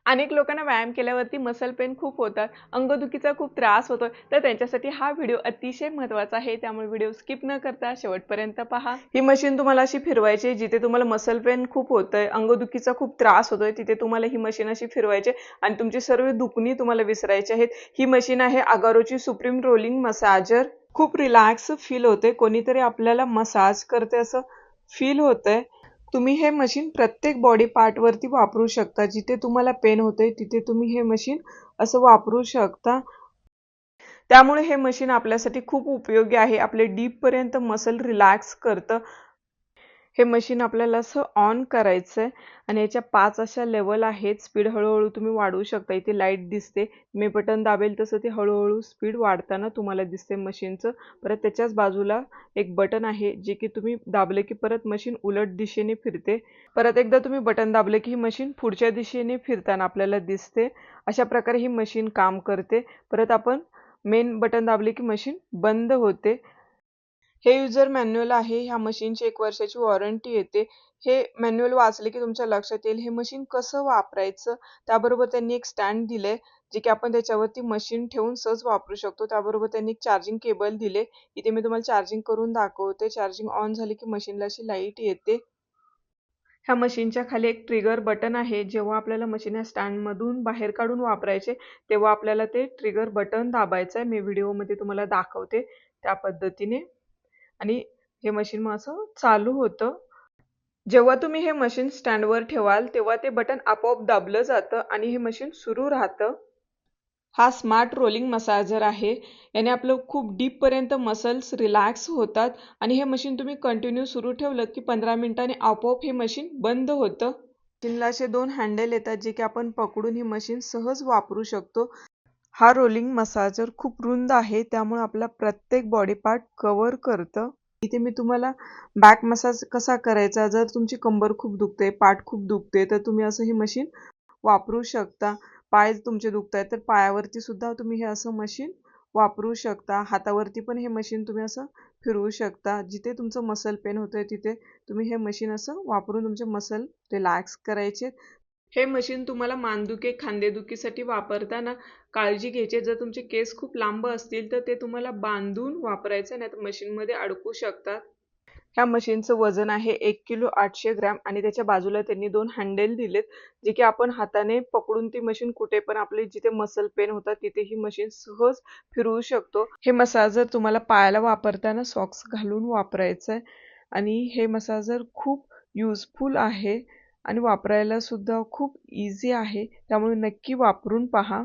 अनेक लोकांना व्यायाम केल्यावरती मसल पेन खूप होतात, अंगदुखीचा खूप त्रास होतोय, तर त्यांच्यासाठी हा व्हिडिओ अतिशय महत्त्वाचा आहे. त्यामुळे व्हिडिओ स्किप न करता शेवटपर्यंत पहा. ही मशीन तुम्हाला अशी फिरवायची जिथे तुम्हाला मसल पेन खूप होतंय, अंगदुखीचा खूप त्रास होतोय, तिथे तुम्हाला ही मशीन अशी फिरवायची आणि तुमची सर्व दुखणी तुम्हाला विसरायची आहेत. ही मशीन आहे अगारोची सुप्रीम रोलिंग मसाजर. खूप रिलॅक्स फील होते, कोणीतरी आपल्याला मसाज करते असं फील होतंय. तुम्ही हे मशीन प्रत्येक बॉडी पार्ट वरती वापरू शकता. जिथे तुम्हाला पेन होते तिथे तुम्ही हे मशीन असं वापरू शकता. त्यामुळे हे मशीन आपल्यासाठी खूप उपयोगी आहे. आपले डीप पर्यंत मसल रिलॅक्स करतं. हे मशीन आपल्याला असं ऑन करायचं आहे आणि याच्या 5 अशा लेवल आहेत. स्पीड हळूहळू तुम्ही वाढवू शकता. इथे लाईट दिसते. मी बटन दाबेल तसं ते हळूहळू स्पीड वाढताना तुम्हाला दिसते मशीनचं. परत त्याच्याच बाजूला एक बटन आहे जे की तुम्ही दाबले की परत मशीन उलट दिशेने फिरते. परत एकदा तुम्ही बटन दाबले की ही मशीन पुढच्या दिशेने फिरताना आपल्याला दिसते. अशा प्रकारे ही मशीन काम करते. परत आपण मेन बटन दाबले की मशीन बंद होते. हे युजर मॅन्युअल आहे. ह्या मशीनची 1 वर्षाची वॉरंटी येते. हे मॅन्युअल वाचले की तुमच्या लक्षात येईल हे मशीन कसं वापरायचं. त्याबरोबर त्यांनी एक स्टँड दिले जे की आपण त्याच्यावरती मशीन ठेवून सहज वापरू शकतो. त्याबरोबर त्यांनी एक चार्जिंग केबल दिले. इथे मी तुम्हाला चार्जिंग करून दाखवते. चार्जिंग ऑन झाली की मशीनला अशी लाईट येते. ह्या मशीनच्या खाली एक ट्रिगर बटन आहे. जेव्हा आपल्याला मशीन या स्टँडमधून बाहेर काढून वापरायचे तेव्हा आपल्याला ते ट्रिगर बटन दाबायचं आहे. मी व्हिडिओमध्ये तुम्हाला दाखवते त्या पद्धतीने. आणि हे मशीन मग असं चालू होतं. जेव्हा तुम्ही हे मशीन स्टँडवर ठेवाल तेव्हा ते बटन आपोआप दाबलं जातं आणि हे मशीन सुरू राहतं. हा स्मार्ट रोलिंग मसाजर आहे. याने आपलं खूप डीप पर्यंत मसल्स रिलॅक्स होतात आणि हे मशीन तुम्ही कंटिन्यू सुरू ठेवलं की 15 मिनिटांनी आपोआप हे मशीन बंद होतं. मशीनला असे 2 हँडल येतात जे की आपण पकडून ही मशीन सहज वापरू शकतो. हा रोलिंग मसाजर खूप रुंद आहे त्यामुळे आपला प्रत्येक बॉडी पार्ट कव्हर करतं. इथे मी तुम्हाला बॅक मसाज कसा करायचा, जर तुमची कंबर खूप दुखते, पाठ खूप दुखते तर तुम्ही असं ही मशीन वापरू शकता. पाय तुमचे दुखतायत तर पायावरती सुद्धा तुम्ही हे असं मशीन वापरू शकता. हातावरती पण हे मशीन तुम्ही असं फिरवू शकता. जिथे तुमचं मसल पेन होतंय तिथे तुम्ही हे मशीन असं वापरून तुमचे मसल रिलॅक्स करायचे. हे मशीन तुम्हाला मानदुखी, खांदेदुखीसाठी वापरताना काळजी घ्यायची. जर तुमचे केस खूप लांब असतील तर ते तुम्हाला बांधून वापरायचं, नाहीतर मशीनमध्ये अडकू शकतात. ह्या मशीनचं वजन आहे 1 किलो 800 ग्रॅम आणि त्याच्या बाजूला त्यांनी 2 हँडल दिलेत जे की आपण हाताने पकडून ती मशीन कुठे पण आपले जिथे मसल पेन होतात तिथे ही मशीन सहज फिरवू शकतो. हे मसाजर तुम्हाला पायाला वापरताना सॉक्स घालून वापरायचं आहे आणि हे मसाजर खूप युजफुल आहे आणि वापरायला सुद्धा खूप इझी आहे. त्यामुळे नक्की वापरून पहा.